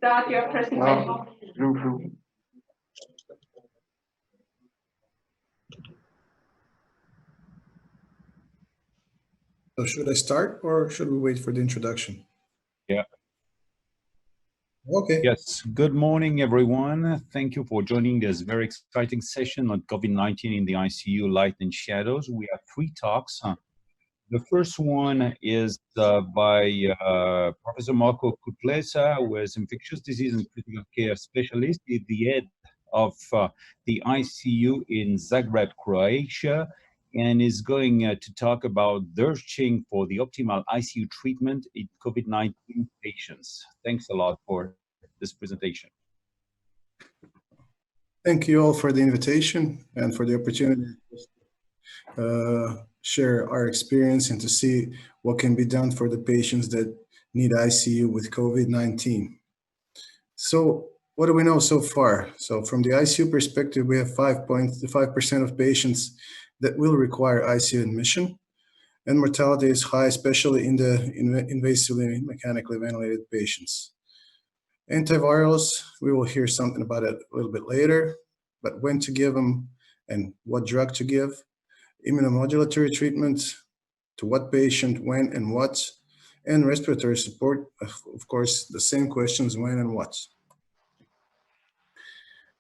start your presentation. True. So should I start or should we wait for the introduction? Yeah. Okay. Yes. Good morning, everyone. Thank you for joining this very exciting session on COVID-19 in the ICU, Light and Shadows. We have 3 talks. The first one is by Professor Marko Kutleša, who is infectious disease and critical care specialist, is the head of the ICU in Zagreb, Croatia, and is going to talk about searching for the optimal ICU treatment in COVID-19 patients. Thanks a lot for this presentation. Thank you all for the invitation and for the opportunity to share our experience and to see what can be done for the patients that need ICU with COVID-19. So what do we know so far? So from the ICU perspective, we have 5% of patients that will require ICU admission, and mortality is high, especially in the invasively mechanically ventilated patients. Antivirals, we will hear something about it a little bit later, but when to give them and what drug to give. Immunomodulatory treatment, to what patient, when and what, and respiratory support, of course, the same questions, when and what.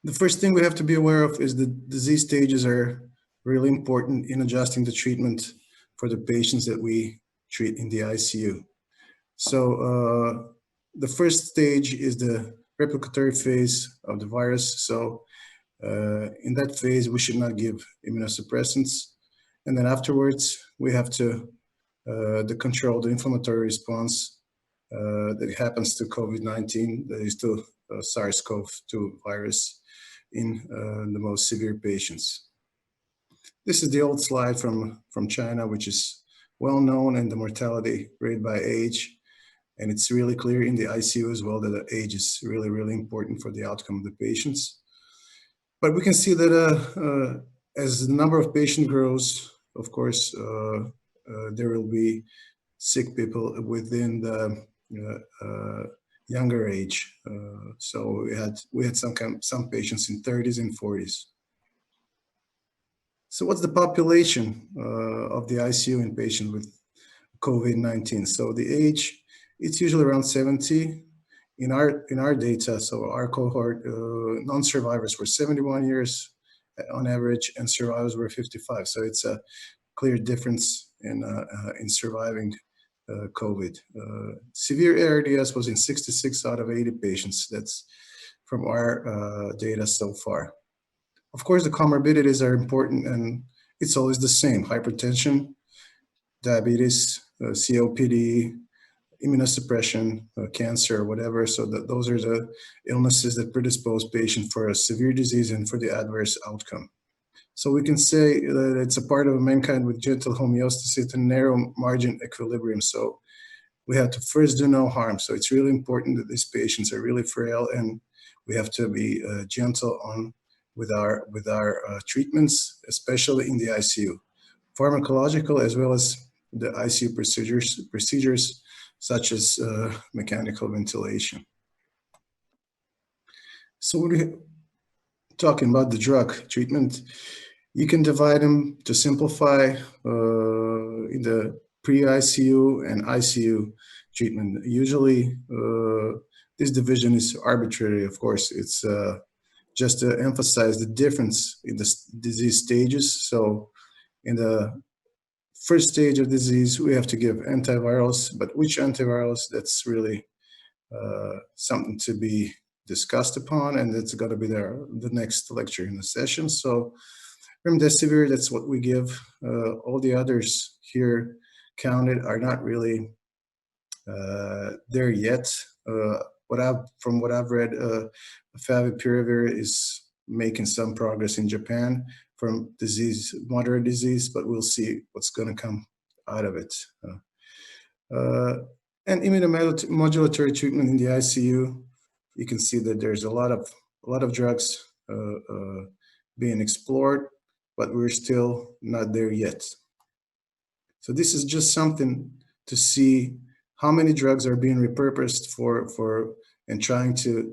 The first thing we have to be aware of is the disease stages are really important in adjusting the treatment for the patients that we treat in the ICU. So the first stage is the replicatory phase of the virus. So in that phase, we should not give immunosuppressants. And then afterwards, we have to control the inflammatory response that happens to COVID-19, that is to SARS-CoV-2 virus in the most severe patients. This is the old slide from China, which is well known, and the mortality rate by age. And it's really clear in the ICU as well that the age is really, really important for the outcome of the patients. But we can see that as the number of patients grows, of course, there will be sick people within the younger age. So we had some patients in 30s and 40s. So what's the population of the ICU in patients with COVID-19? So the age, it's usually around 70. In our data, so our cohort, non-survivors were 71 years on average, and survivors were 55. So it's a clear difference in surviving COVID. Severe ARDS was in 66 out of 80 patients. That's from our data so far. Of course, the comorbidities are important, and it's always the same: hypertension, diabetes, COPD, immunosuppression, cancer, whatever. So those are the illnesses that predispose patients for a severe disease and for the adverse outcome. So we can say that it's a part of mankind with gentle homeostasis and narrow margin equilibrium. So we have to first do no harm. So it's really important that these patients are really frail, and we have to be gentle with our treatments, especially in the ICU. Pharmacological as well as the ICU procedures such as mechanical ventilation. So we're talking about the drug treatment. You can divide them to simplify in the pre-ICU and ICU treatment. Usually this division is arbitrary, of course. It's just to emphasize the difference in the disease stages. So in the first stage of disease, we have to give antivirals, but which antivirals, that's really something to be discussed upon, and it's got to be there the next lecture in the session. So remdesivir, that's what we give. All the others here counted are not really there yet. From what I've read, favipiravir is making some progress in Japan from moderate disease, but we'll see what's going to come out of it. And immunomodulatory treatment in the ICU, you can see that there's a lot of drugs being explored, but we're still not there yet. So this is just something to see how many drugs are being repurposed for and trying to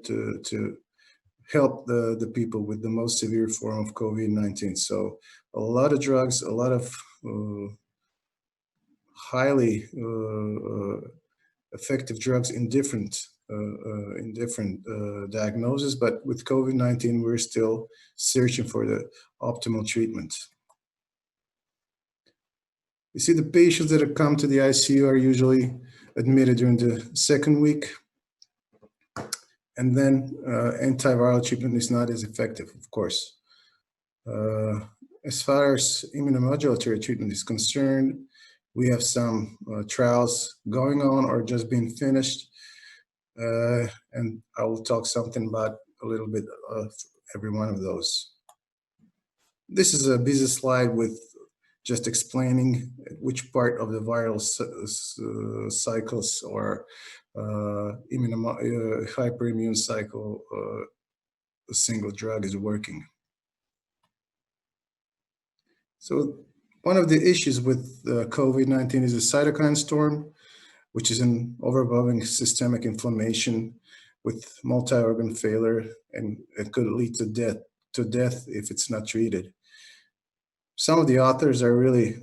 help the people with the most severe form of COVID-19. So a lot of drugs, a lot of highly effective drugs in different diagnoses, but with COVID-19, we're still searching for the optimal treatment. You see, the patients that have come to the ICU are usually admitted during the second week, and then antiviral treatment is not as effective, of course. As far as immunomodulatory treatment is concerned, we have some trials going on or just being finished, and I will talk something about a little bit of every one of those. This is a busy slide with just explaining which part of the viral cycles or hyperimmune cycle a single drug is working. So one of the issues with COVID-19 is the cytokine storm, which is an overwhelming systemic inflammation with multi-organ failure, and it could lead to death if it's not treated. Some of the authors are really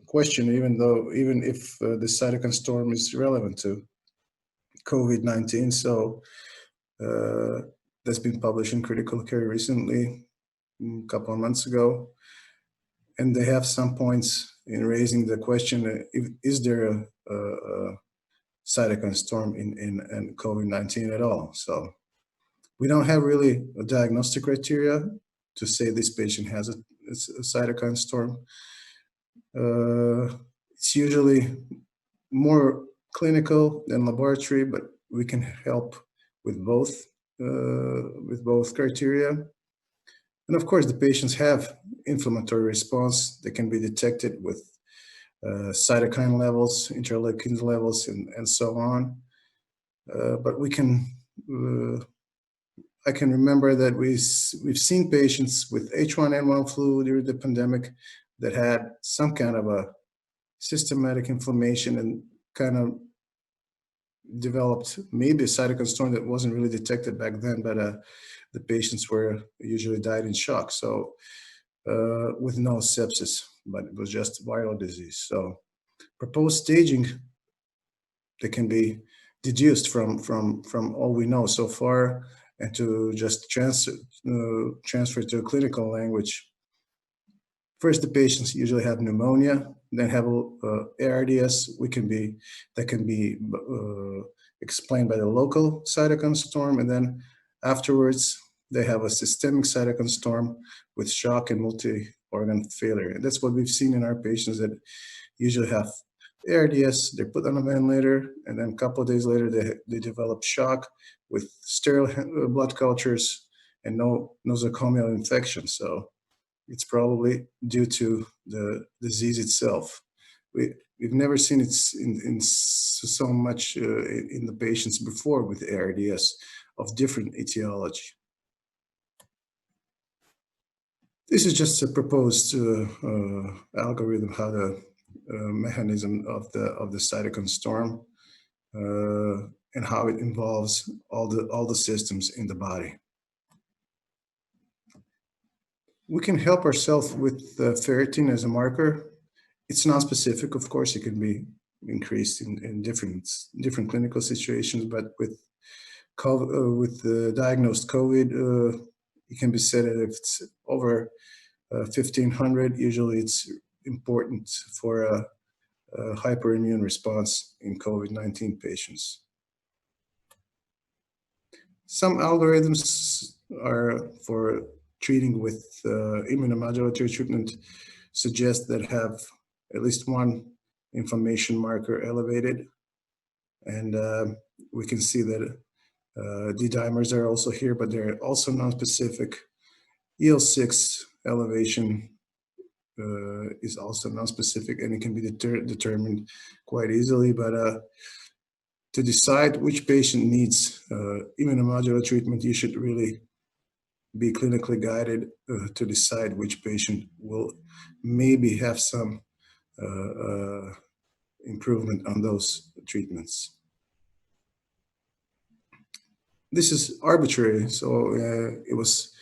questioning, even if the cytokine storm is relevant to COVID-19. So that's been published in Critical Care recently, a couple of months ago. And they have some points in raising the question, is there a cytokine storm in COVID-19 at all? So we don't have really a diagnostic criteria to say this patient has a cytokine storm. It's usually more clinical than laboratory, but we can help with both criteria. And of course, the patients have inflammatory response that can be detected with cytokine levels, interleukin levels, and so on. But we can, I can remember that we've seen patients with H1N1 flu during the pandemic that had some kind of a systematic inflammation and kind of developed maybe a cytokine storm that wasn't really detected back then, but the patients were usually died in shock. So with no sepsis, but it was just viral disease. So proposed staging that can be deduced from all we know so far, and to just transfer to a clinical language. First, the patients usually have pneumonia, then have ARDS. That can be explained by the local cytokine storm, and then afterwards they have a systemic cytokine storm with shock and multi-organ failure. And that's what we've seen in our patients that usually have ARDS. They're put on a ventilator, and then a couple of days later they develop shock with sterile blood cultures and no nosocomial infection. So it's probably due to the disease itself. We've never seen it in so much in the patients before with ARDS of different etiology. This is just a proposed algorithm, how the mechanism of the cytokine storm and how it involves all the systems in the body. We can help ourselves with ferritin as a marker. It's non-specific, of course. It can be increased in different clinical situations, but with the diagnosed COVID, it can be said that if it's over 1,500, usually it's important for a hyperimmune response in COVID-19 patients. Some algorithms are for treating with immunomodulatory treatment suggest that have at least one inflammation marker elevated. And we can see that D-dimers are also here, but they're also non-specific. EL6 elevation is also non-specific, and it can be determined quite easily. But to decide which patient needs immunomodulatory treatment, you should really be clinically guided to decide which patient will maybe have some improvement on those treatments. This is arbitrary, so it was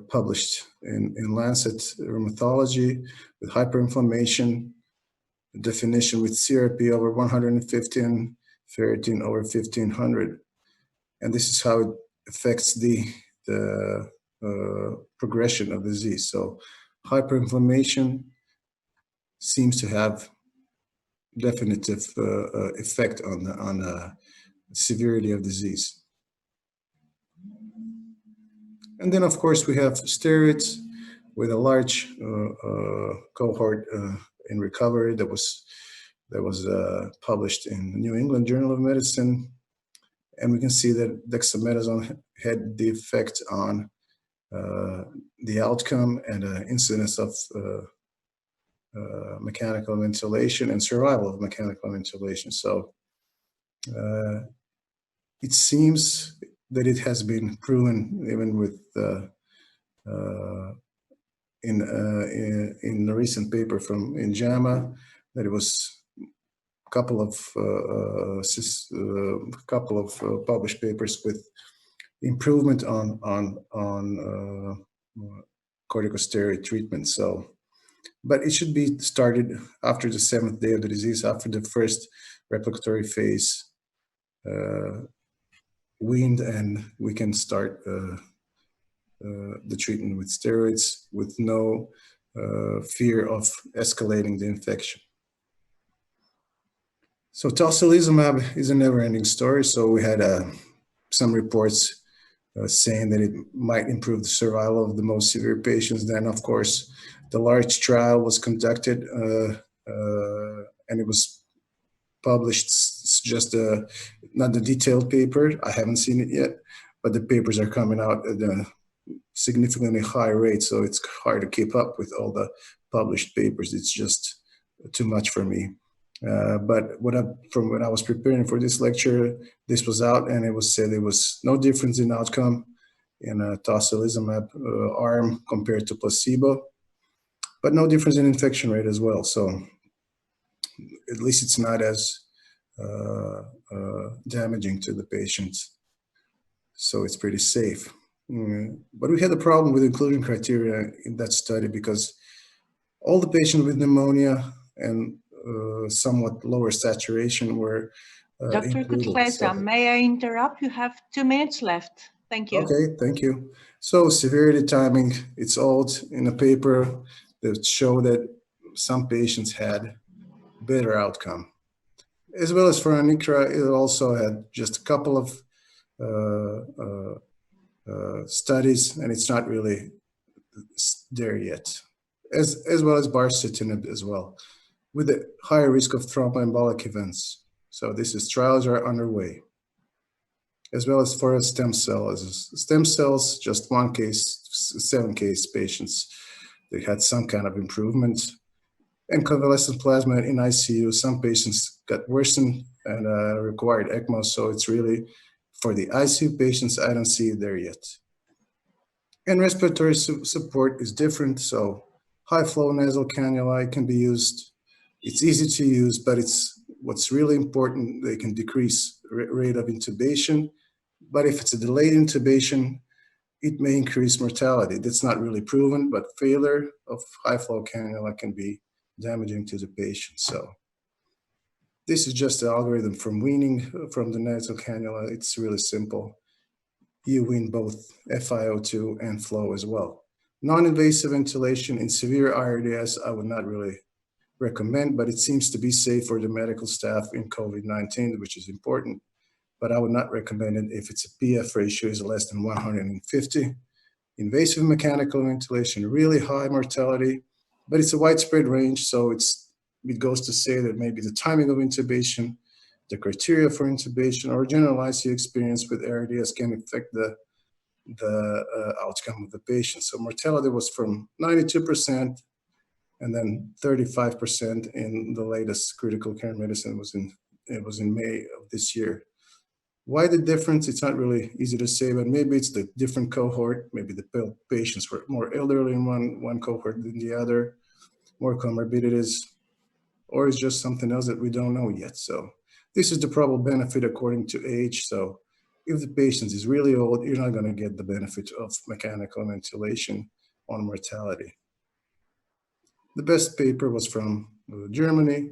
published in Lancet Rheumatology with hyperinflammation, definition with CRP over 115, ferritin over 1500. And this is how it affects the progression of disease. So hyperinflammation seems to have definitive effect on the severity of disease. And then, of course, we have steroids with a large cohort in recovery that was published in the New England Journal of Medicine. And we can see that dexamethasone had the effect on the outcome and incidence of mechanical ventilation and survival of mechanical ventilation. So it seems that it has been proven, even with in a recent paper in JAMA, that it was a couple of published papers with improvement on corticosteroid treatment. So, but it should be started after the 7th day of the disease, after the first replicatory phase weaned, and we can start the treatment with steroids with no fear of escalating the infection. So tocilizumab is a never-ending story. So we had some reports saying that it might improve the survival of the most severe patients. Then, of course, the large trial was conducted and it was published. It's just not the detailed paper. I haven't seen it yet, but the papers are coming out at a significantly high rate. So it's hard to keep up with all the published papers. It's just too much for me. But from when I was preparing for this lecture, this was out, and it was said there was no difference in outcome in a tocilizumab arm compared to placebo, but no difference in infection rate as well. So at least it's not as damaging to the patients. So it's pretty safe. But we had a problem with inclusion criteria in that study because all the patients with pneumonia and somewhat lower saturation were Dr. Kutleša, may I interrupt? You have 2 minutes left. Thank you. Okay, thank you. So severity timing, it's old in a paper that showed that some patients had better outcome. As well as for Anikra, it also had just a couple of studies, and it's not really there yet. As well as baricitinib as well, with a higher risk of thromboembolic events. So trials are underway. As well as for stem cells. Stem cells, just one case, 7 case patients, they had some kind of improvement. And convalescent plasma in ICU, some patients got worsened and required ECMO. So it's really, for the ICU patients, I don't see it there yet. And respiratory support is different. So high flow nasal cannula can be used. It's easy to use, but what's really important, they can decrease rate of intubation. But if it's a delayed intubation, it may increase mortality. That's not really proven, but failure of high flow cannula can be damaging to the patient. So this is just the algorithm from weaning from the nasal cannula. It's really simple. You wean both FiO2 and flow as well. Non-invasive ventilation in severe IRDS, I would not really recommend, but it seems to be safe for the medical staff in COVID-19, which is important. But I would not recommend it if its PF ratio is less than 150. Invasive mechanical ventilation, really high mortality, but it's a widespread range. So it goes to say that maybe the timing of intubation, the criteria for intubation, or general ICU experience with ARDS can affect the outcome of the patient. So mortality was from 92%, and then 35% in the latest critical care medicine was in May of this year. Why the difference? It's not really easy to say, but maybe it's the different cohort. Maybe the patients were more elderly in one cohort than the other, more comorbidities, or it's just something else that we don't know yet. So this is the probable benefit according to age. So if the patient is really old, you're not going to get the benefit of mechanical ventilation on mortality. The best paper was from Germany,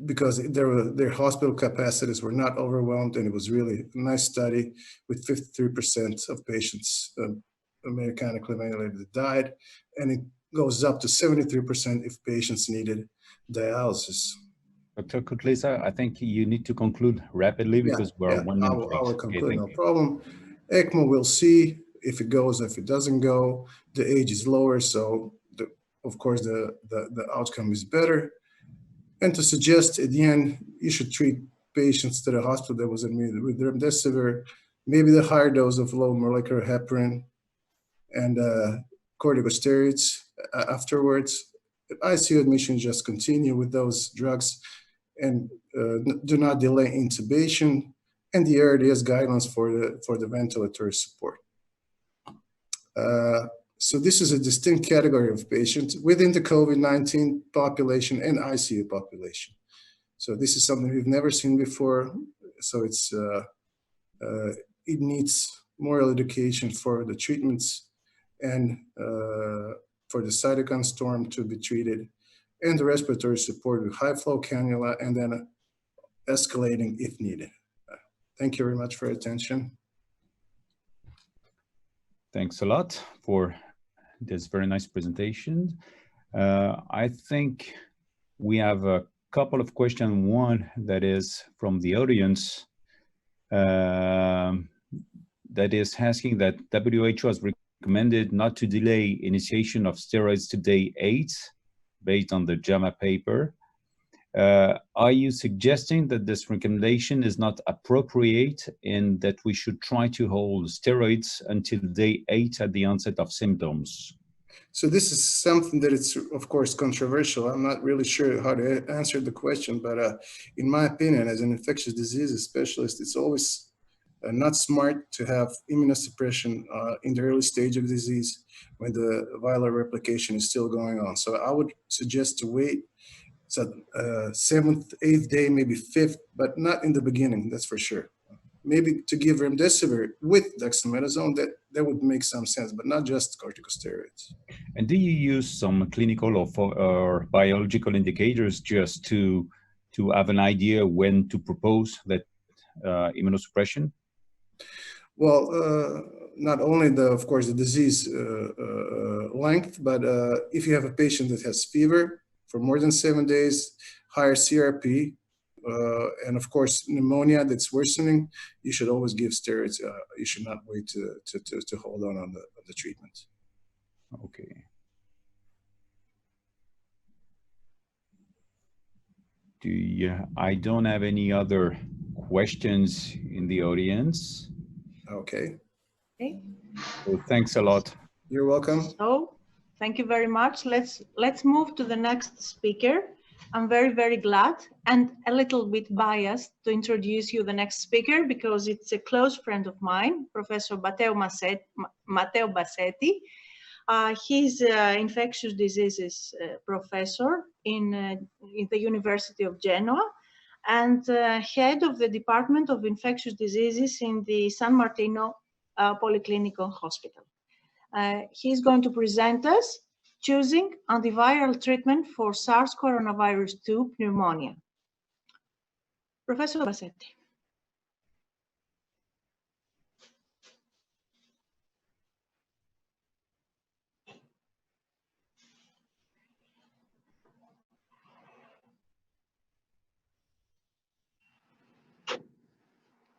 because their hospital capacities were not overwhelmed, and it was really a nice study with 53% of patients mechanically ventilated that died, and it goes up to 73% if patients needed dialysis. Dr. Kutleša, I think you need to conclude rapidly because we're 1 minute late. I will conclude, no problem. ECMO, we'll see if it goes, if it doesn't go. The age is lower, so of course the outcome is better. And to suggest at the end, you should treat patients to the hospital that was admitted with remdesivir, maybe the higher dose of low molecular heparin and corticosteroids afterwards. ICU admission, just continue with those drugs and do not delay intubation, and the ARDS guidelines for the ventilatory support. So this is a distinct category of patients within the COVID-19 population and ICU population. So this is something we've never seen before. So it needs more education for the treatments and for the cytokine storm to be treated, and the respiratory support with high flow cannula, and then escalating if needed. Thank you very much for your attention. Thanks a lot for this very nice presentation. I think we have a couple of questions. One that is from the audience that is asking that WHO has recommended not to delay initiation of steroids to day 8 based on the JAMA paper. Are you suggesting that this recommendation is not appropriate and that we should try to hold steroids until day 8 at the onset of symptoms? So this is something that it's, of course, controversial. I'm not really sure how to answer the question, but in my opinion, as an infectious diseases specialist, it's always not smart to have immunosuppression in the early stage of disease when the viral replication is still going on. So I would suggest to wait. So 7th, 8th day, maybe 5th, but not in the beginning, that's for sure. Maybe to give remdesivir with dexamethasone, that would make some sense, but not just corticosteroids. And do you use some clinical or biological indicators just to have an idea when to propose that immunosuppression? Well, not only of course, the disease length, but if you have a patient that has fever for more than 7 days, higher CRP, and of course pneumonia that's worsening, you should always give steroids. You should not wait to hold on the treatment. Okay. I don't have any other questions in the audience. Okay. So thanks a lot. You're welcome. So, thank you very much. Let's move to the next speaker. I'm very, very glad and a little bit biased to introduce you the next speaker because it's a close friend of mine, Professor Matteo Bassetti. He's an infectious diseases professor in the University of Genoa and head of the Department of Infectious Diseases in the San Martino Policlinical Hospital. He's going to present us choosing antiviral treatment for SARS coronavirus 2 pneumonia. Professor Bassetti.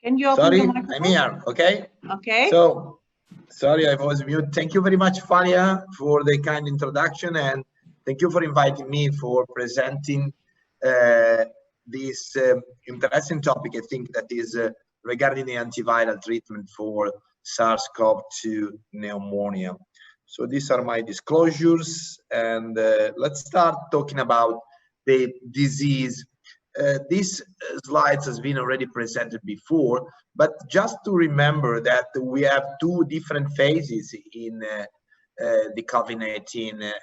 Can you open the microphone? I'm here, okay? Okay. So, sorry, I was mute. Thank you very much, Falia, for the kind introduction, and thank you for inviting me for presenting this interesting topic, I think, that is regarding the antiviral treatment for SARS-CoV-2 pneumonia. So these are my disclosures, and let's start talking about the disease. This slides has been already presented before, but just to remember that we have two different phases in the COVID-19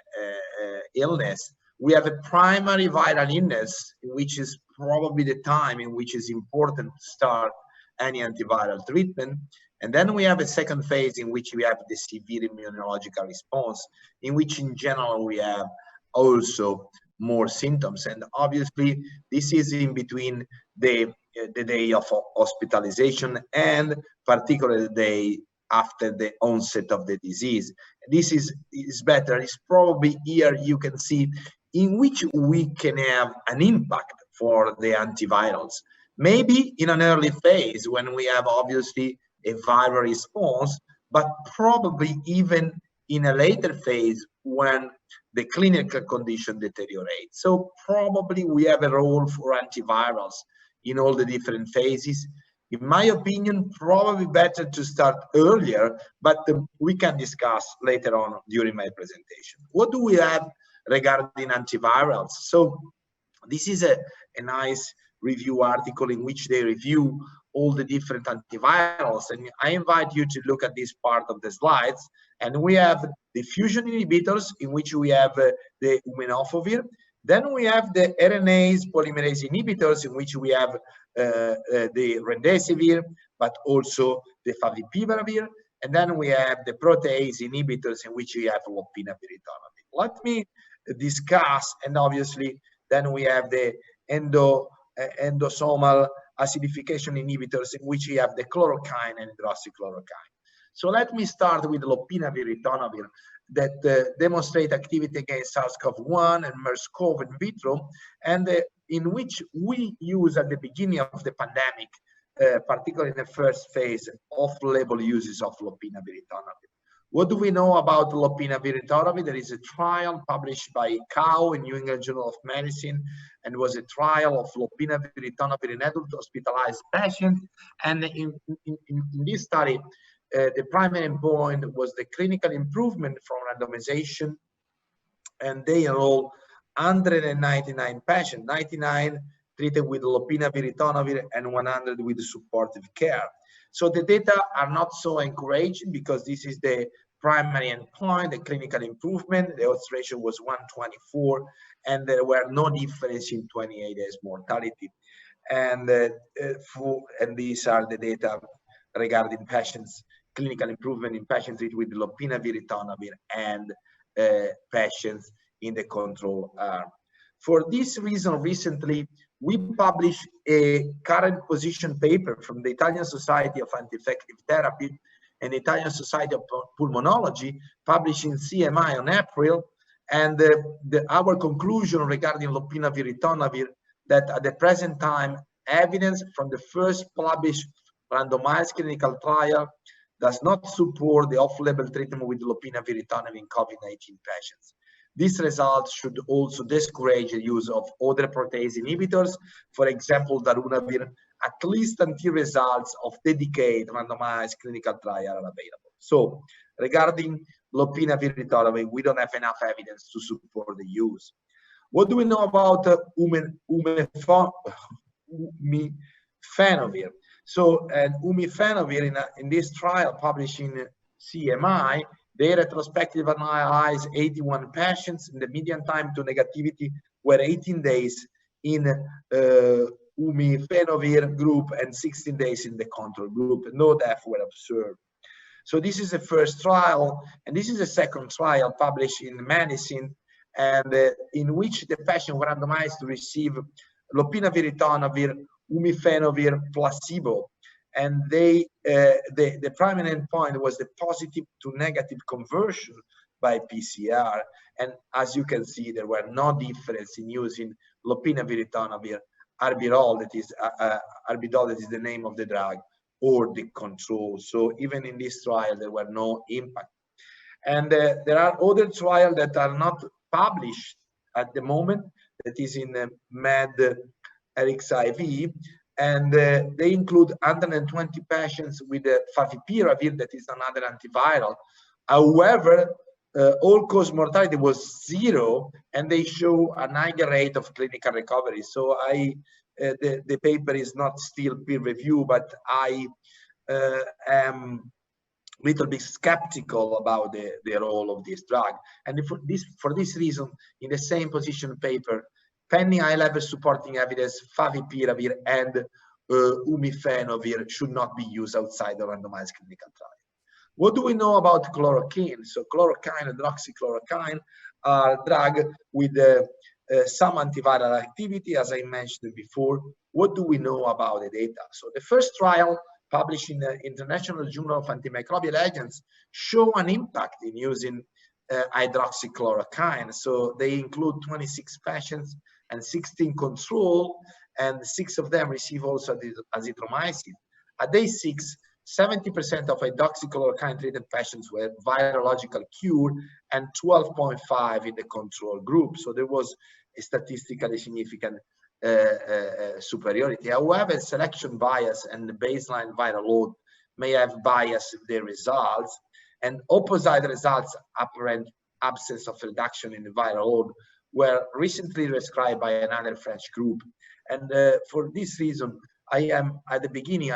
illness. We have a primary viral illness, which is probably the time in which is important to start any antiviral treatment. And then we have a second phase in which we have the severe immunological response, in which in general we have also more symptoms. And obviously this is in between the day of hospitalization and particularly the day after the onset of the disease. This is better. It's probably here you can see in which we can have an impact for the antivirals. Maybe in an early phase when we have obviously a viral response, but probably even in a later phase when the clinical condition deteriorates. So probably we have a role for antivirals in all the different phases. In my opinion, probably better to start earlier, but we can discuss later on during my presentation. What do we have regarding antivirals? So this is a nice review article in which they review all the different antivirals, and I invite you to look at this part of the slides. And we have the fusion inhibitors, in which we have the umenofovir. Then we have the RNase polymerase inhibitors, in which we have the remdesivir, but also the favipiravir. And then we have the protease inhibitors, in which we have lopinavir/ritonavir. Let me discuss, and obviously then we have the endosomal acidification inhibitors, in which we have the chloroquine and hydroxychloroquine. So let me start with lopinavir/ritonavir, that demonstrate activity against SARS-CoV-1 and MERS-CoV in vitro, and in which we use at the beginning of the pandemic, particularly in the first phase, off-label uses of lopinavir/ritonavir. What do we know about lopinavir/ritonavir? There is a trial published by COW in New England Journal of Medicine, and was a trial of lopinavir/ritonavir in adult hospitalized patients. And in this study, the primary endpoint was the clinical improvement from randomization, and they enrolled 199 patients, 99 treated with lopinavir/ritonavir and 100 with supportive care. So the data are not so encouraging because this is the primary endpoint, the clinical improvement. The odds ratio was 124, and there were no difference in 28 days mortality. And these are the data regarding patients, clinical improvement in patients treated with lopinavir/ritonavir and patients in the control arm. For this reason, recently we published a current position paper from the Italian Society of Anti-Infective Therapy and the Italian Society of Pulmonology, published in CMI on April, and our conclusion regarding lopinavir/ritonavir, that at the present time, evidence from the first published randomized clinical trial does not support the off-label treatment with lopinavir/ritonavir in COVID-19 patients. These results should also discourage the use of other protease inhibitors, for example, darunavir, at least until results of dedicated randomized clinical trial are available. So, regarding lopinavir/ritonavir, we don't have enough evidence to support the use. What do we know about umifenavir? So, umifenavir in this trial published in CMI, they retrospectively analyzed 81 patients, and the median time to negativity were 18 days in umifenavir group and 16 days in the control group. No deaths were observed. So this is the first trial, and this is the second trial published in Medicine, and in which the patient were randomized to receive lopinavir/ritonavir, umifenavir, placebo. And the primary endpoint was the positive to negative conversion by PCR. And as you can see, there were no difference in using lopinavir/ritonavir, arbidol, that is the name of the drug, or the control. So even in this trial, there were no impact. And there are other trials that are not published at the moment, that is in MED-RXIV, and they include 120 patients with favipiravir, that is another antiviral. However, all-cause mortality was 0, and they show a higher rate of clinical recovery. So the paper is not still peer review, but I am a little bit skeptical about the role of this drug. And for this reason, in the same position paper, pending high-level supporting evidence, favipiravir and umifenovir should not be used outside the randomized clinical trial. What do we know about chloroquine? So chloroquine and hydroxychloroquine are drugs with some antiviral activity, as I mentioned before. What do we know about the data? So the first trial published in the International Journal of Antimicrobial Agents show an impact in using hydroxychloroquine. So they include 26 patients and 16 control, and 6 of them receive also azithromycin. At day 6, 70% of hydroxychloroquine treated patients were virological cured and 12.5 in the control group. So there was a statistically significant superiority. However, selection bias and the baseline viral load may have biased the results, and opposite results, apparent absence of reduction in the viral load, were recently described by another French group. And for this reason, at the beginning,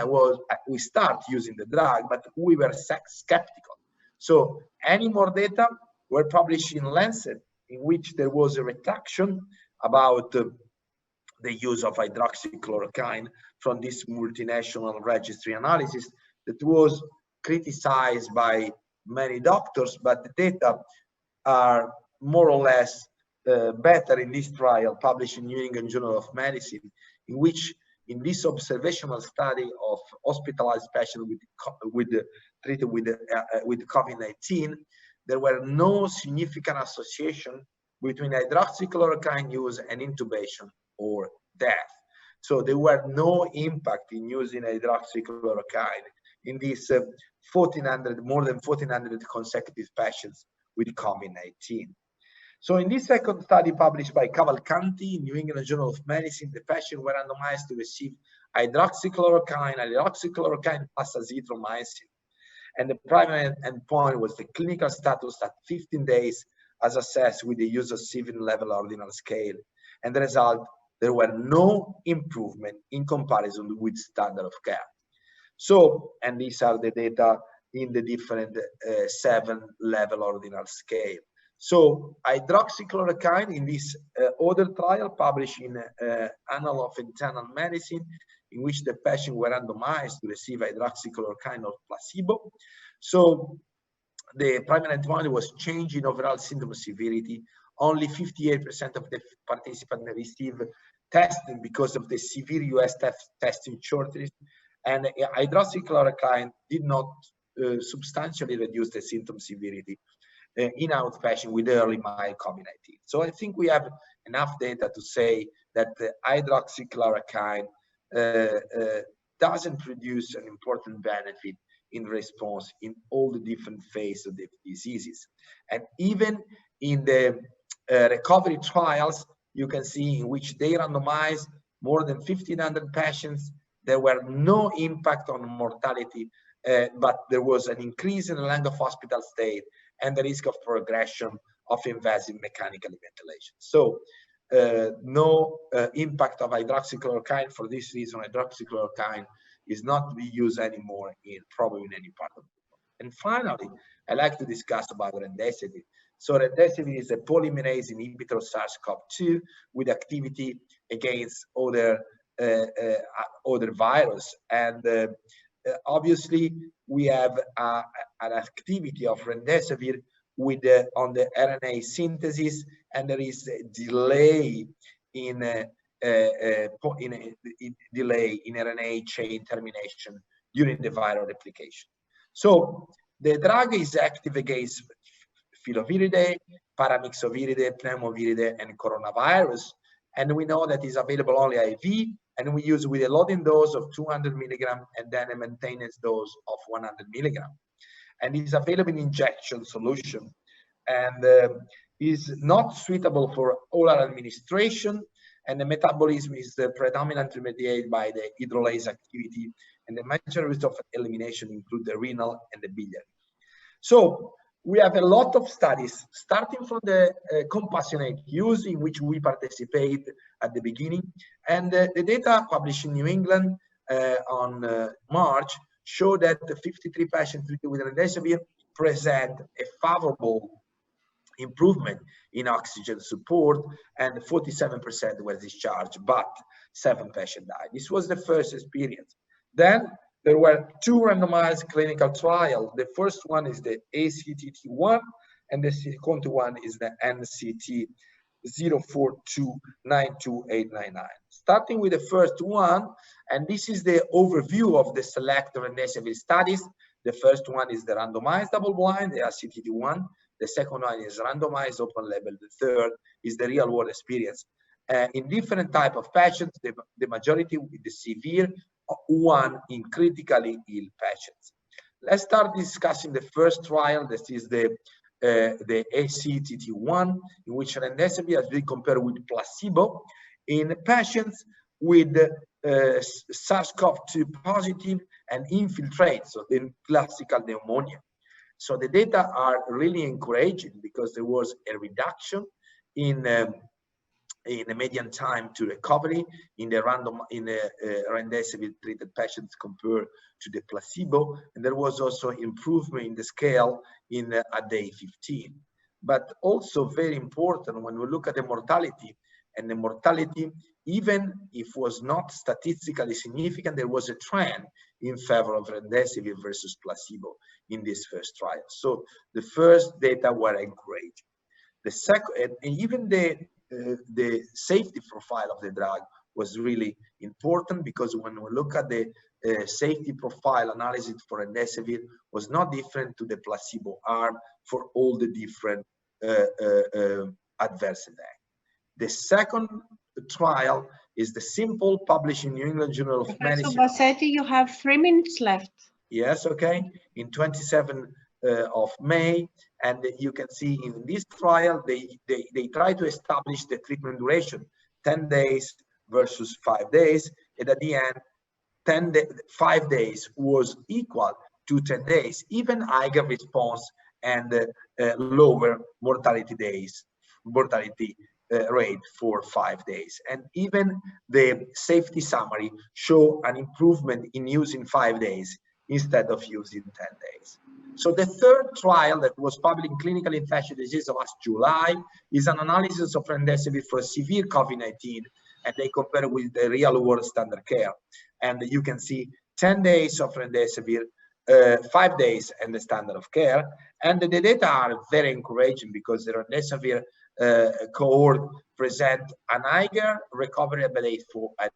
we start using the drug, but we were skeptical. So any more data were published in Lancet, in which there was a retraction about the use of hydroxychloroquine from this multinational registry analysis that was criticized by many doctors, but the data are more or less better in this trial published in New England Journal of Medicine, in which in this observational study of hospitalized patients treated with COVID-19, there were no significant association between hydroxychloroquine use and intubation or death. So there were no impact in using hydroxychloroquine in these more than 1,400 consecutive patients with COVID-19. So in this second study published by Cavalcanti in New England Journal of Medicine, the patients were randomized to receive hydroxychloroquine plus azithromycin. And the primary endpoint was the clinical status at 15 days as assessed with the use of 7-level ordinal scale. And the result, there were no improvement in comparison with standard of care. So, and these are the data in the different 7-level ordinal scale. So hydroxychloroquine in this other trial published in Annals of Internal Medicine, in which the patients were randomized to receive hydroxychloroquine or placebo. So the primary endpoint was change in overall symptom severity. Only 58% of the participants received testing because of the severe US testing shortage, and hydroxychloroquine did not substantially reduce the symptom severity in outpatient with early mild COVID-19. So I think we have enough data to say that the hydroxychloroquine doesn't produce an important benefit in response in all the different phases of the diseases. And even in the recovery trials, you can see in which they randomized more than 1,500 patients, there were no impact on mortality, but there was an increase in the length of hospital stay and the risk of progression of invasive mechanical ventilation. So no impact of hydroxychloroquine. For this reason, hydroxychloroquine is not to be used anymore probably in any part of the world. And finally, I'd like to discuss about remdesivir. So remdesivir is a polymerase inhibitor of SARS-CoV-2 with activity against other virus. And obviously, we have an activity of remdesivir with on the RNA synthesis, and there is a delay in RNA chain termination during the viral replication. So the drug is active against filoviridae, paramyxoviridae, pneumoviridae, and coronavirus, and we know that it's available only IV, and we use with a loading dose of 200 milligram and then a maintenance dose of 100 milligram. And it's available in injection solution, and is not suitable for oral administration, and the metabolism is predominantly mediated by the hydrolase activity, and the major routes of elimination include the renal and the biliary. So we have a lot of studies, starting from the compassionate use, in which we participate at the beginning, and the data published in New England on March show that the 53 patients treated with remdesivir present a favorable improvement in oxygen support, and 47% were discharged, but 7 patients died. This was the first experience. Then there were 2 randomized clinical trials. The first one is the ACTT1, and the second one is the NCT 042-92899. Starting with the first one, and this is the overview of the select remdesivir studies. The first one is the randomized double-blind, the ACTT1. The second one is randomized open label. The third is the real-world experience. In different type of patients, the majority with the severe, one in critically ill patients. Let's start discussing the first trial. This is the ACTT1, in which remdesivir has been compared with placebo in patients with SARS-CoV-2 positive and infiltrate, so the classical pneumonia. So the data are really encouraging because there was a reduction in the median time to recovery in the remdesivir treated patients compared to the placebo, and there was also improvement in the scale at day 15. But also very important when we look at the mortality, and the mortality, even if was not statistically significant, there was a trend in favor of remdesivir versus placebo in this first trial. So the first data were encouraging. The second, and even the safety profile of the drug was really important, because when we look at the safety profile analysis for remdesivir was not different to the placebo arm for all the different adverse events. The second trial is the simple, published in New England Journal of Medicine. So Bassetti, you have 3 minutes left. Yes, okay. In 27 of May, and you can see in this trial, they try to establish the treatment duration, 10 days versus 5 days, and at the end, 5 days was equal to 10 days, even higher response and lower mortality rate for 5 days. And even the safety summary show an improvement in using 5 days instead of using 10 days. So the third trial that was published in Clinical Infectious Disease last July is an analysis of remdesivir for severe COVID-19, and they compare with the real-world standard care. And you can see 10 days of remdesivir, 5 days and the standard of care. And the data are very encouraging because the remdesivir cohort present an higher recovery at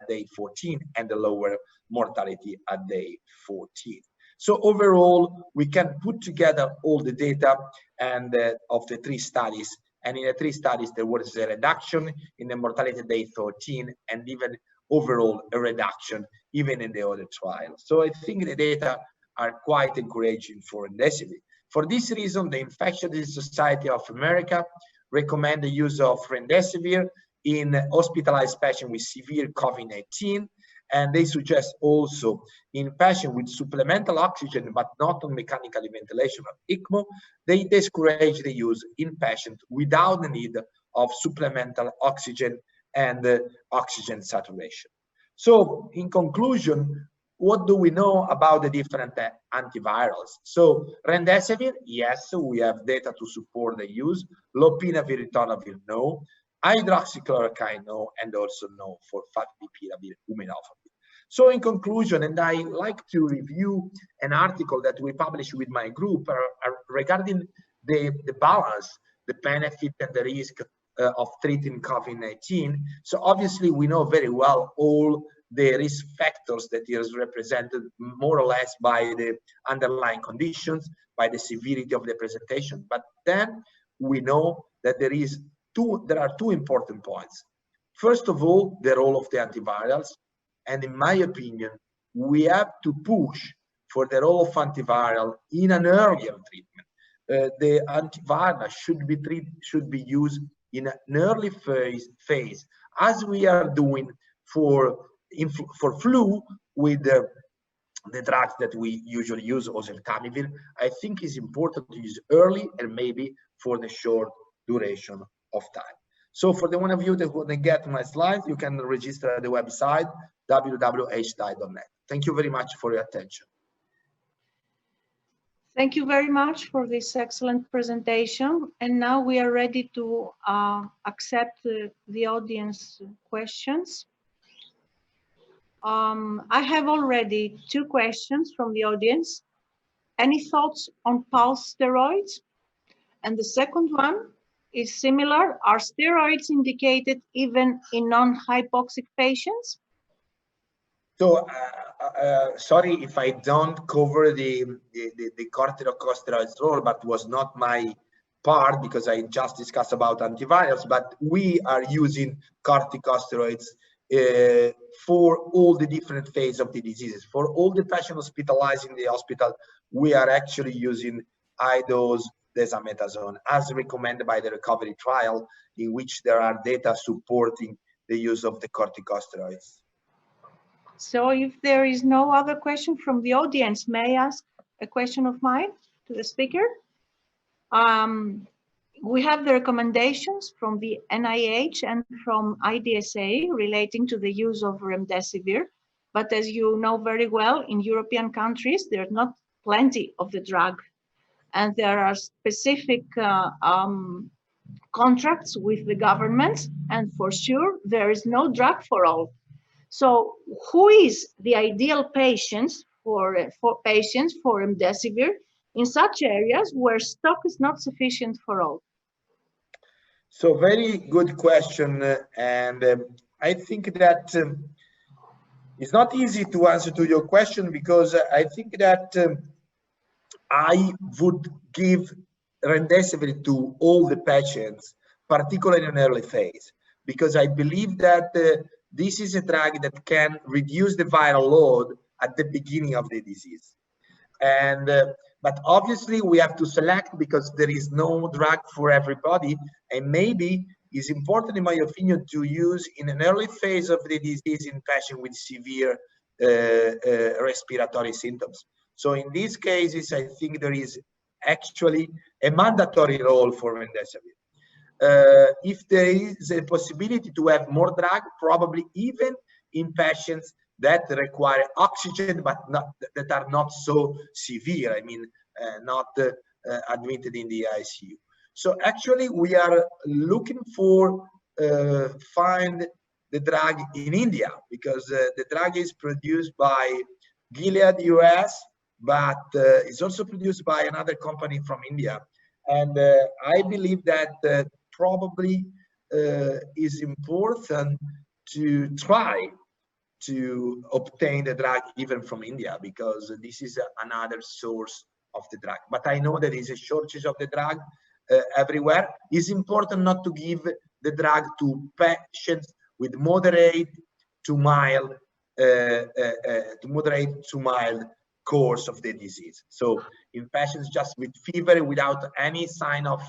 day 14 and a lower mortality at day 14. So overall, we can put together all the data and of the 3 studies. And in the 3 studies, there was a reduction in the mortality at day 13, and even overall a reduction even in the other trials. So I think the data are quite encouraging for remdesivir. For this reason, the Infectious Disease Society of America recommend the use of remdesivir in hospitalized patients with severe COVID-19, and they suggest also in patients with supplemental oxygen but not on mechanical ventilation of ECMO, they discourage the use in patients without the need of supplemental oxygen and oxygen saturation. So in conclusion, what do we know about the different antivirals? So remdesivir, yes, we have data to support the use. Lopinavir, ritonavir, no. Hydroxychloroquine, no, and also no for favipiravir, umidafovir. So in conclusion, and I like to review an article that we published with my group regarding the balance, the benefit and the risk of treating COVID-19. So obviously we know very well all the risk factors that is represented more or less by the underlying conditions, by the severity of the presentation. But then we know that there are 2 important points. First of all, the role of the antivirals. And in my opinion, we have to push for the role of antiviral in an earlier treatment. The antiviral should be used in an early phase, as we are doing for flu with the drugs that we usually use, oseltamivir. I think it's important to use early and maybe for the short duration of time. So for the one of you that want to get my slides, you can register at the website www.hdi.net. Thank you very much for your attention. Thank you very much for this excellent presentation. And now we are ready to accept the audience questions. I have already 2 questions from the audience. Any thoughts on pulse steroids? And the second one is similar. Are steroids indicated even in non-hypoxic patients? So, sorry if I don't cover the corticosteroids role, but was not my part because I just discussed about antivirals. But we are using corticosteroids for all the different phases of the diseases. For all the patients hospitalized in the hospital, we are actually using high-dose dexamethasone as recommended by the recovery trial, in which there are data supporting the use of the corticosteroids. So if there is no other question from the audience, may I ask a question of mine to the speaker? We have the recommendations from the NIH and from IDSA relating to the use of remdesivir. But as you know very well, in European countries, there's not plenty of the drug. And there are specific contracts with the government. And for sure, there is no drug for all. So who is the ideal patient for remdesivir in such areas where stock is not sufficient for all? So very good question. And I think that it's not easy to answer to your question, because I think that I would give remdesivir to all the patients, particularly in an early phase, because I believe that this is a drug that can reduce the viral load at the beginning of the disease. And but obviously we have to select, because there is no drug for everybody, and maybe it's important, in my opinion, to use in an early phase of the disease in patients with severe respiratory symptoms. So in these cases, I think there is actually a mandatory role for remdesivir. If there is a possibility to have more drug, probably even in patients that require oxygen, but that are not so severe, I mean, not admitted in the ICU. So actually we are looking for find the drug in India, because the drug is produced by Gilead US, but it's also produced by another company from India. And I believe that probably is important to try to obtain the drug even from India, because this is another source of the drug. But I know there is a shortage of the drug everywhere. It's important not to give the drug to patients with moderate to mild course of the disease. So in patients just with fever without any sign of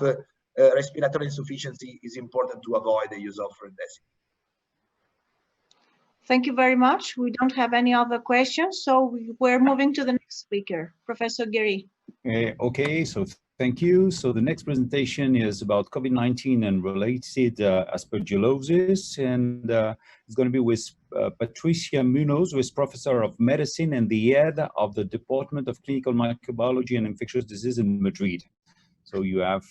respiratory insufficiency, is important to avoid the use of remdesivir. Thank you very much. We don't have any other questions, so we're moving to the next speaker, Professor Gary. Okay, so thank you. So the next presentation is about COVID-19 and related aspergillosis, and it's going to be with Patricia Muñoz, who is Professor of Medicine and the head of the Department of Clinical Microbiology and Infectious Disease in Madrid. So you have...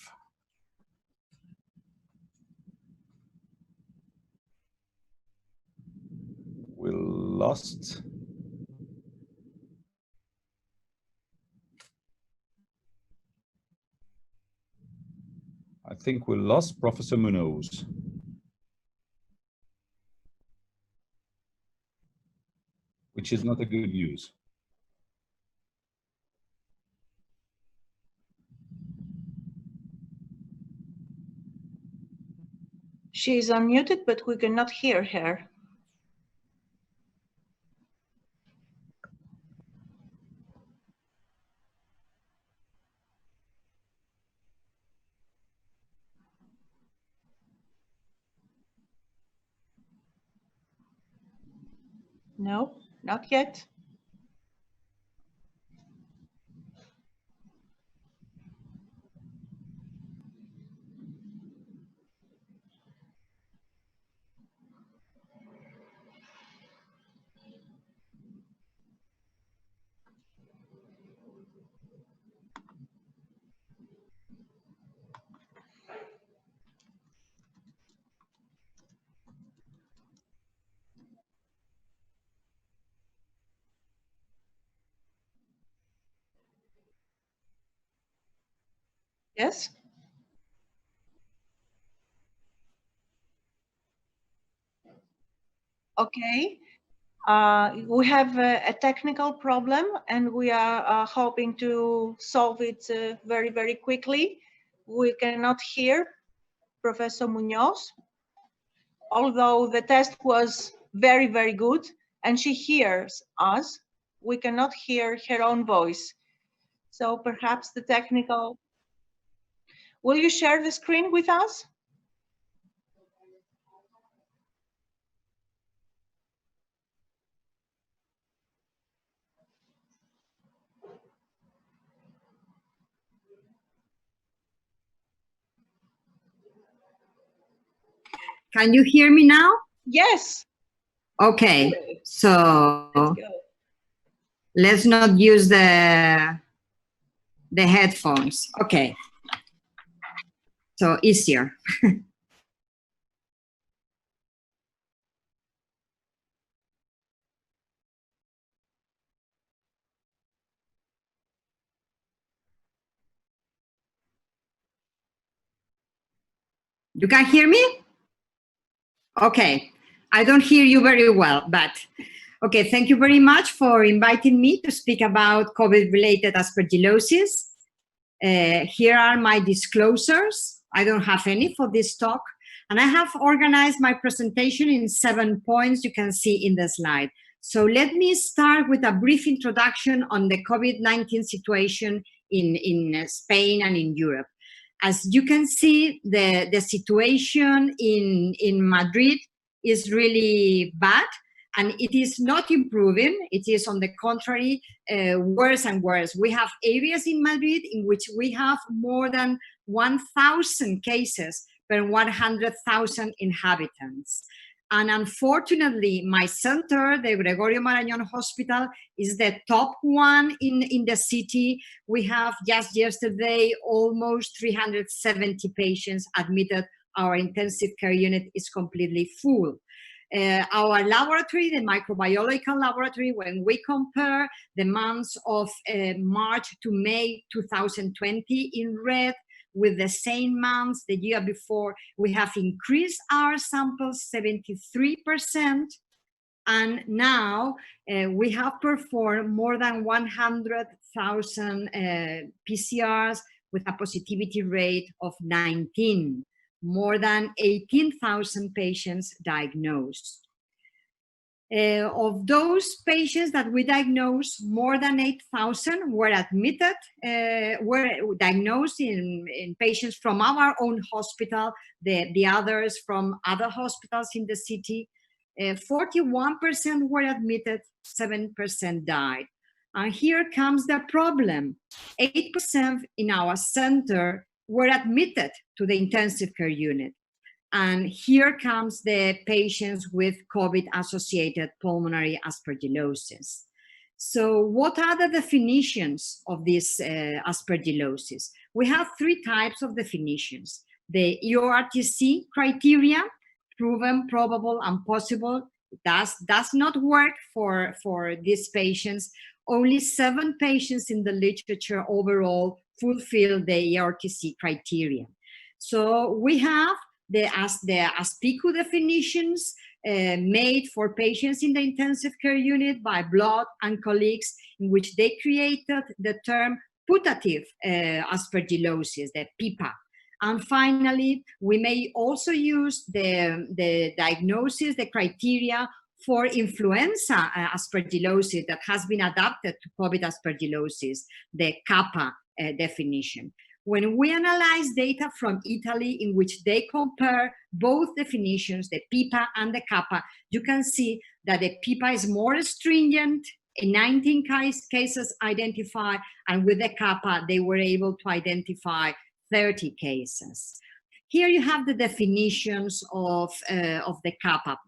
We lost... I think we lost Professor Muñoz. Which is not a good news. She is unmuted, but we cannot hear her. No, not yet. Yes. Okay. We have a technical problem, and we are hoping to solve it very, very quickly. We cannot hear Professor Muñoz, although the test was very, very good, and she hears us. We cannot hear her own voice. So perhaps the technical... Will you share the screen with us? Can you hear me now? Yes. Okay, so let's not use the headphones. Okay, so easier. You can hear me? Okay, I don't hear you very well, but okay, thank you very much for inviting me to speak about COVID-related aspergillosis. Here are my disclosures. I don't have any for this talk, and I have organized my presentation in 7 points you can see in the slide. So let me start with a brief introduction on the COVID-19 situation in Spain and in Europe. As you can see, the situation in Madrid is really bad, and it is not improving. It is, on the contrary, worse and worse. We have areas in Madrid in which we have more than 1,000 cases per 100,000 inhabitants. And unfortunately, my center, the Gregorio Marañón Hospital, is the top one in the city. We have just yesterday almost 370 patients admitted. Our intensive care unit is completely full. Our laboratory, the microbiological laboratory, when we compare the months of March to May 2020 in red, with the same months the year before, we have increased our samples 73%, and now we have performed more than 100,000 PCRs with a positivity rate of 19, more than 18,000 patients diagnosed. Of those patients that we diagnosed, more than 8,000 were admitted, were diagnosed in patients from our own hospital, the others from other hospitals in the city. 41% were admitted, 7% died. And here comes the problem. 8% in our center were admitted to the intensive care unit. And here comes the patients with COVID-associated pulmonary aspergillosis. So what are the definitions of this aspergillosis? We have 3 types of definitions. The EORTC criteria, proven, probable, and possible, does not work for these patients. Only 7 patients in the literature overall fulfill the EORTC criteria. So we have the ASPICU definitions made for patients in the intensive care unit by Blood and colleagues, in which they created the term putative aspergillosis, the PIPA. And finally, we may also use the diagnosis, the criteria for influenza aspergillosis that has been adapted to COVID aspergillosis, the kappa definition. When we analyze data from Italy in which they compare both definitions, the PIPA and the kappa, you can see that the PIPA is more stringent, in 19 cases identified, and with the kappa, they were able to identify 30 cases. Here you have the definitions of the kappa.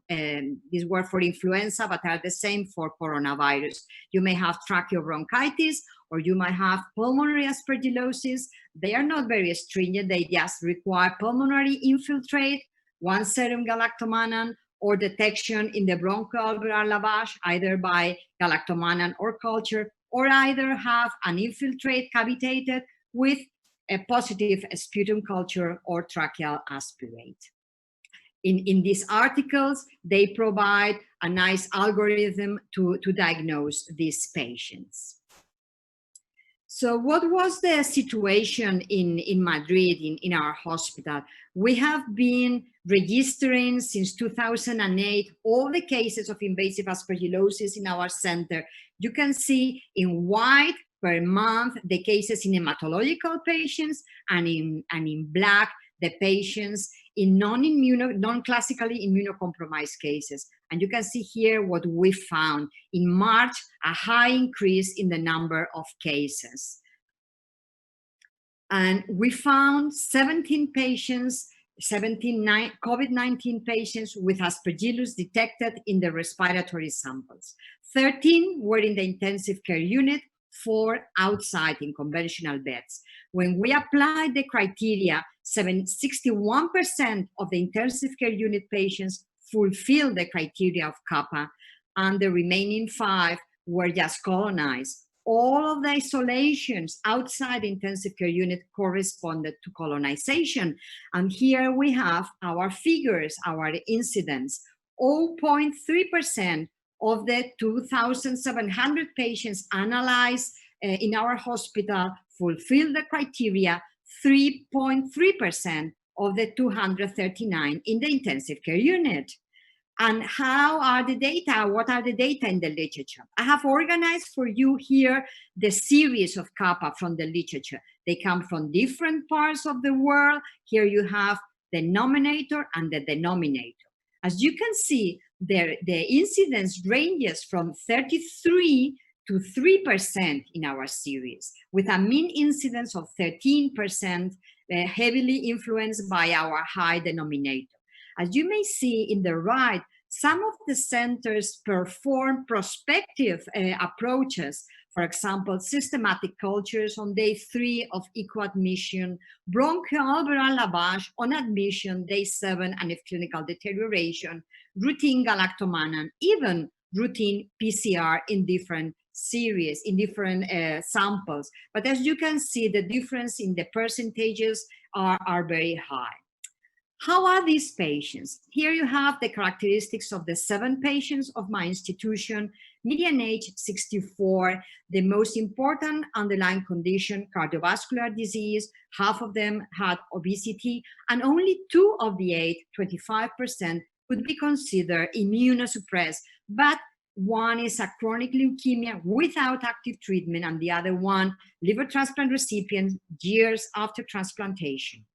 These were for influenza, but are the same for coronavirus. You may have tracheobronchitis, or you might have pulmonary aspergillosis. They are not very stringent. They just require pulmonary infiltrate, 1 serum galactomannan, or detection in the bronchoalveolar lavage, either by galactomannan or culture, or either have an infiltrate cavitated with a positive sputum culture or tracheal aspirate. In these articles, they provide a nice algorithm to diagnose these patients. So what was the situation in Madrid, in our hospital? We have been registering since 2008 all the cases of invasive aspergillosis in our center. You can see in white per month the cases in hematological patients, and in black the patients in non-classically immunocompromised cases. And you can see here what we found. In March, a high increase in the number of cases. And we found 17 patients, COVID-19 patients with aspergillus detected in the respiratory samples. 13 were in the intensive care unit, 4 outside in conventional beds. When we applied the criteria, 61% of the intensive care unit patients fulfilled the criteria of kappa, and the remaining 5 were just colonized. All of the isolations outside the intensive care unit corresponded to colonization. And here we have our figures, our incidence. 0.3% of the 2,700 patients analyzed in our hospital fulfilled the criteria. 3.3% of the 239 in the intensive care unit. And how are the data? What are the data in the literature? I have organized for you here the series of kappa from the literature. They come from different parts of the world. Here you have the nominator and the denominator. As you can see, the incidence ranges from 33 to 3% in our series, with a mean incidence of 13%, heavily influenced by our high denominator. As you may see in the right, some of the centers perform prospective approaches. For example, systematic cultures on day 3 of eco admission, bronchoalveolar lavage on admission, day 7, and if clinical deterioration, routine galactomannan, even routine PCR in different series, in different samples. But as you can see, the difference in the percentages are very high. How are these patients? Here you have the characteristics of the 7 patients of my institution. Median age 64, the most important underlying condition, cardiovascular disease. Half of them had obesity, and only 2 of the 8, 25%, could be considered immunosuppressed, but one is a chronic leukemia without active treatment, and the other one, liver transplant recipient years after transplantation.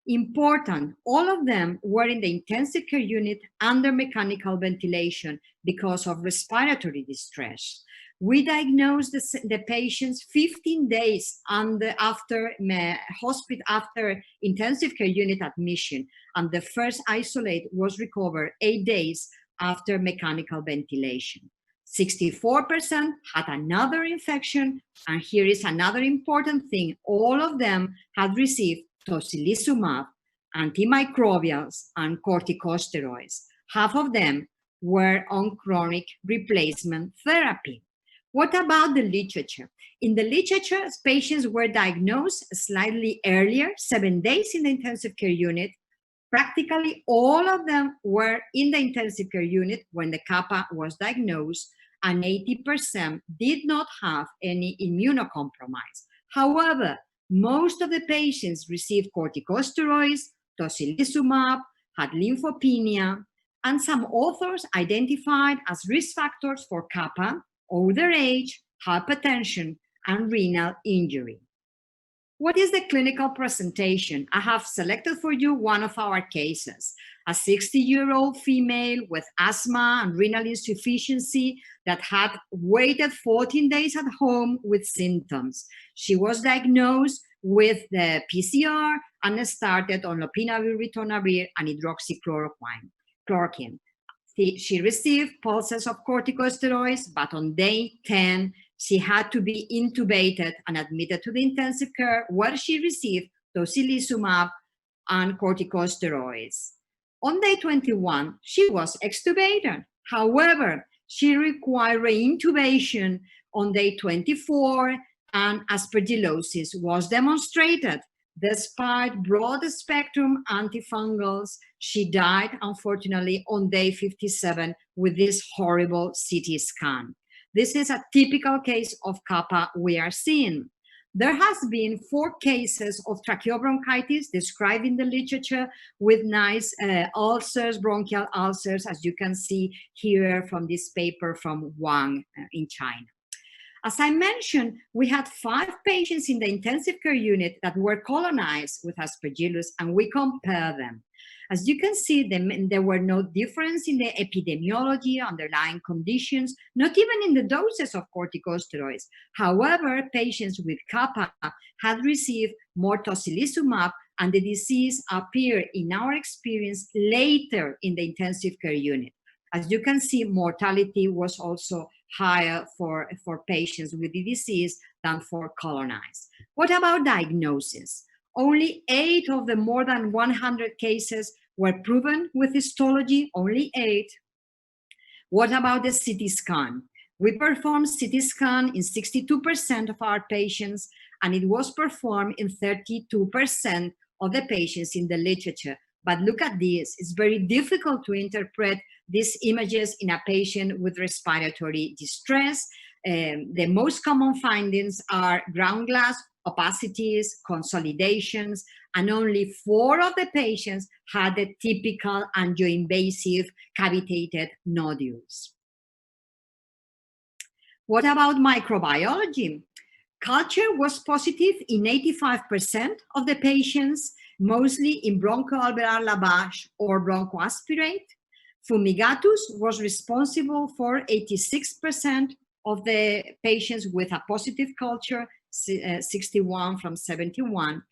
Important, all of them were in the intensive care unit under mechanical ventilation because of respiratory distress. We diagnosed the patients 15 days after intensive care unit admission, and the first isolate was recovered 8 days after mechanical ventilation. 64% had another infection, and here is another important thing. All of them had received tocilizumab, antimicrobials, and corticosteroids. Half of them were on chronic replacement therapy. What about the literature? In the literature, patients were diagnosed slightly earlier, 7 days in the intensive care unit. Practically all of them were in the intensive care unit when the kappa was diagnosed, and 80% did not have any immunocompromise. However, most of the patients received corticosteroids, tocilizumab, had lymphopenia, and some authors identified as risk factors for kappa, older age, hypertension, and renal injury. What is the clinical presentation? I have selected for you one of our cases, a 60-year-old female with asthma and renal insufficiency that had waited 14 days at home with symptoms. She was diagnosed with the PCR and started on lopinavir, ritonavir, and hydroxychloroquine. She received pulses of corticosteroids, but on day 10, she had to be intubated and admitted to the intensive care, where she received tocilizumab and corticosteroids. On day 21, she was extubated. However, she required reintubation on day 24, and aspergillosis was demonstrated. Despite broad-spectrum antifungals, she died, unfortunately, on day 57 with this horrible CT scan. This is a typical case of kappa we are seeing. There has been 4 cases of tracheobronchitis described in the literature with nice ulcers, bronchial ulcers, as you can see here from this paper from Wang in China. As I mentioned, we had 5 patients in the intensive care unit that were colonized with Aspergillus, and we compared them. As you can see, there were no difference in the epidemiology, underlying conditions, not even in the doses of corticosteroids. However, patients with kappa had received more tocilizumab, and the disease appeared, in our experience, later in the intensive care unit. As you can see, mortality was also higher for patients with the disease than for colonized. What about diagnosis? Only 8 of the more than 100 cases were proven with histology, only 8. What about the CT scan? We performed CT scan in 62% of our patients, and it was performed in 32% of the patients in the literature. But look at this, it's very difficult to interpret these images in a patient with respiratory distress. The most common findings are ground glass opacities, consolidations, and only 4 of the patients had the typical angioinvasive cavitated nodules. What about microbiology? Culture was positive in 85% of the patients, mostly in bronchoalveolar lavage or bronchoaspirate. Fumigatus was responsible for 86% of the patients with a positive culture, 61 from 71.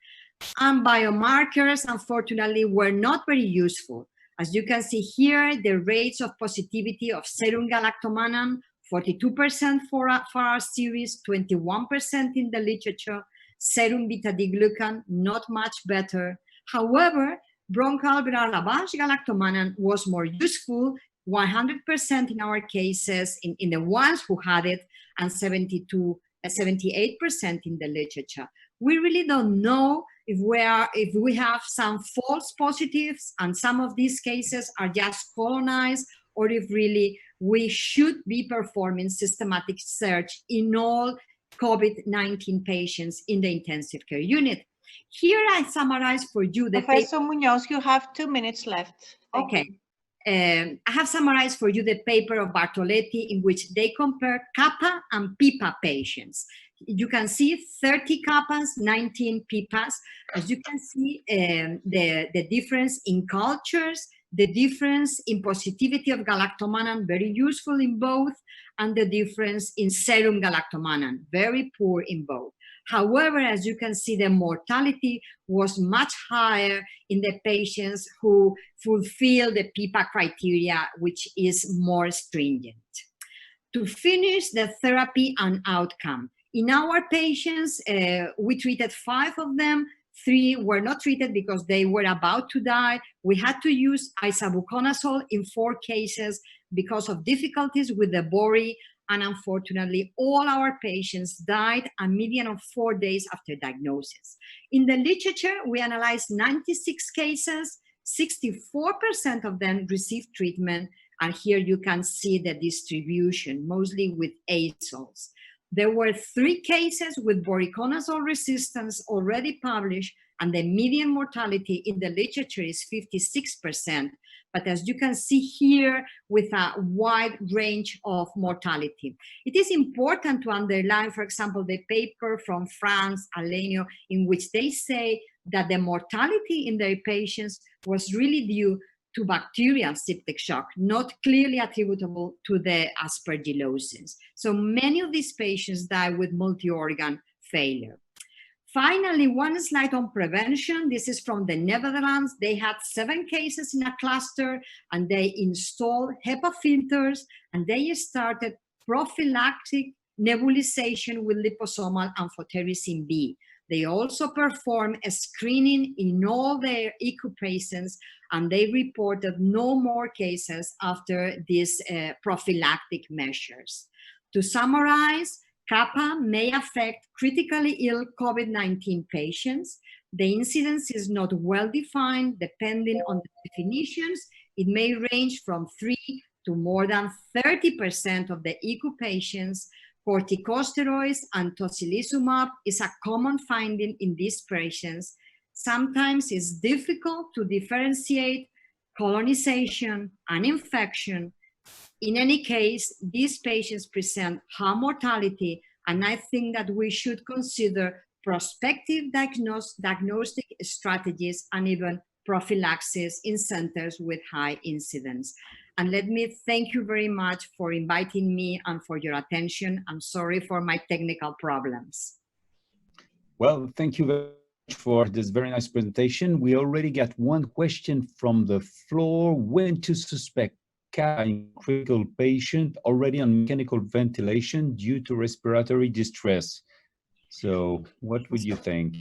And biomarkers, unfortunately, were not very useful. As you can see here, the rates of positivity of serum galactomannan, 42% for our series, 21% in the literature, serum beta-D-glucan, not much better. However, bronchoalveolar lavage galactomannan was more useful, 100% in our cases, in the ones who had it, and 78% in the literature. We really don't know if we have some false positives and some of these cases are just colonized, or if really we should be performing systematic search in all COVID-19 patients in the intensive care unit. Here I summarize for you the Professor Muñoz, you have 2 minutes left. Okay. I have summarized for you the paper of Bartoletti in which they compare kappa and pipa patients. You can see 30 kappas, 19 pipas. As you can see, the difference in cultures, the difference in positivity of galactomannan, very useful in both, and the difference in serum galactomannan, very poor in both. However, as you can see, the mortality was much higher in the patients who fulfill the PIPA criteria, which is more stringent. To finish the therapy and outcome, in our patients, we treated 5 of them. 3 were not treated because they were about to die. We had to use isavuconazole in 4 cases because of difficulties with the bori, and unfortunately, all our patients died a median of 4 days after diagnosis. In the literature, we analyzed 96 cases, 64% of them received treatment, and here you can see the distribution, mostly with azoles. There were 3 cases with voriconazole resistance already published, and the median mortality in the literature is 56%. But as you can see here, with a wide range of mortality. It is important to underline, for example, the paper from France, Alenio, in which they say that the mortality in their patients was really due to bacterial septic shock, not clearly attributable to the aspergillosis. So many of these patients die with multi-organ failure. Finally, one slide on prevention. This is from the Netherlands. They had 7 cases in a cluster, and they installed HEPA filters, and they started prophylactic nebulization with liposomal amphotericin B. They also performed a screening in all their ECU patients, and they reported no more cases after these prophylactic measures. To summarize, kappa may affect critically ill COVID-19 patients. The incidence is not well defined depending on the definitions. It may range from 3 to more than 30% of the ECU patients. Corticosteroids and tocilizumab is a common finding in these patients. Sometimes it's difficult to differentiate colonization and infection. In any case, these patients present high mortality, and I think that we should consider prospective diagnostic strategies and even prophylaxis in centers with high incidence. And let me thank you very much for inviting me and for your attention. I'm sorry for my technical problems. Well, thank you very much for this very nice presentation. We already got one question from the floor. When to suspect a critical patient already on mechanical ventilation due to respiratory distress? So what would you think?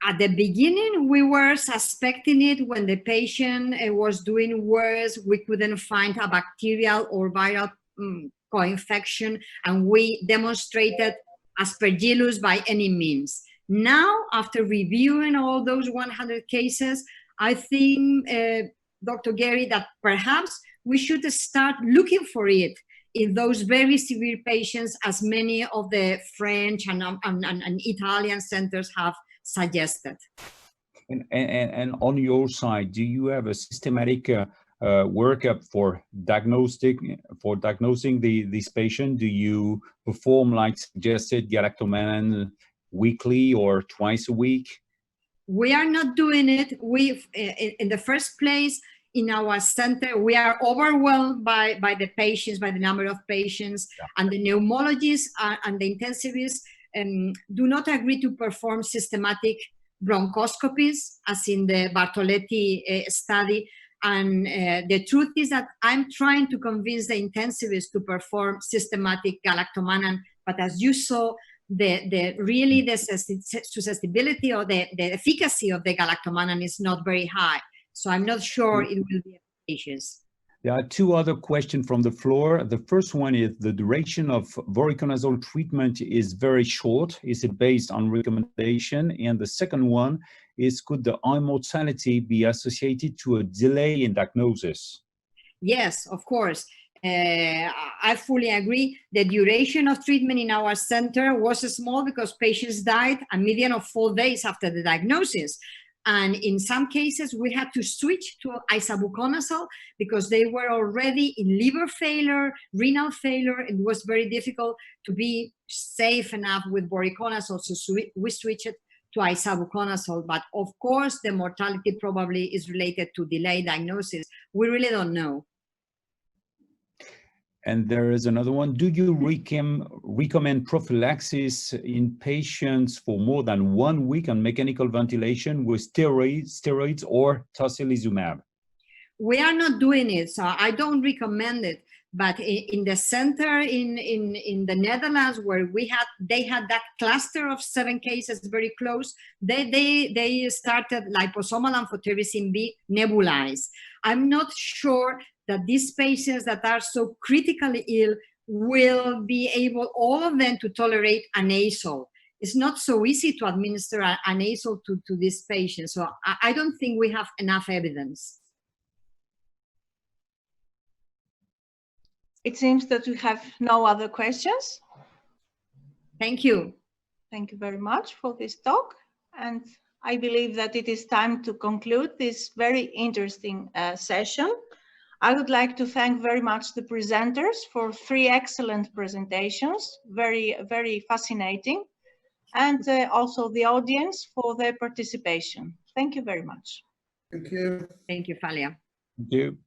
At the beginning, we were suspecting it when the patient was doing worse. We couldn't find a bacterial or viral co-infection, and we demonstrated aspergillus by any means. Now, after reviewing all those 100 cases, I think, Dr. Gary, that perhaps we should start looking for it in those very severe patients, as many of the French and Italian centers have suggested. And on your side, do you have a systematic workup for diagnosing this patient? Do you perform, like suggested, galactomannan weekly or twice a week? We are not doing it. In the first place, in our center, we are overwhelmed by the patients, by the number of patients, and the pneumologists and the intensivists do not agree to perform systematic bronchoscopies, as in the Bartoletti study. And the truth is that I'm trying to convince the intensivists to perform systematic galactomannan, but as you saw, the susceptibility or the efficacy of the galactomannan is not very high. So I'm not sure it will be efficacious. There are two other questions from the floor. The first one is the duration of voriconazole treatment is very short. Is it based on recommendation? And the second one is, could the high mortality be associated to a delay in diagnosis? Yes, of course. I fully agree. The duration of treatment in our center was small because patients died a median of 4 days after the diagnosis. And in some cases, we had to switch to isavuconazole because they were already in liver failure, renal failure. It was very difficult to be safe enough with voriconazole, so we switched to isavuconazole. But of course, the mortality probably is related to delayed diagnosis. We really don't know. And there is another one. Do you recommend prophylaxis in patients for more than 1 week on mechanical ventilation with steroids or tocilizumab? We are not doing it, so I don't recommend it. But in the center in the Netherlands, where they had that cluster of 7 cases very close, they started liposomal amphotericin B nebulized. I'm not sure that these patients that are so critically ill will be able, all of them, to tolerate a nasal. It's not so easy to administer a nasal to these patients. So I don't think we have enough evidence. It seems that we have no other questions. Thank you. Thank you very much for this talk. And I believe that it is time to conclude this very interesting session. I would like to thank very much the presenters for 3 excellent presentations, very, very fascinating, and also the audience for their participation. Thank you very much. Thank you. Thank you, Falia. Thank you.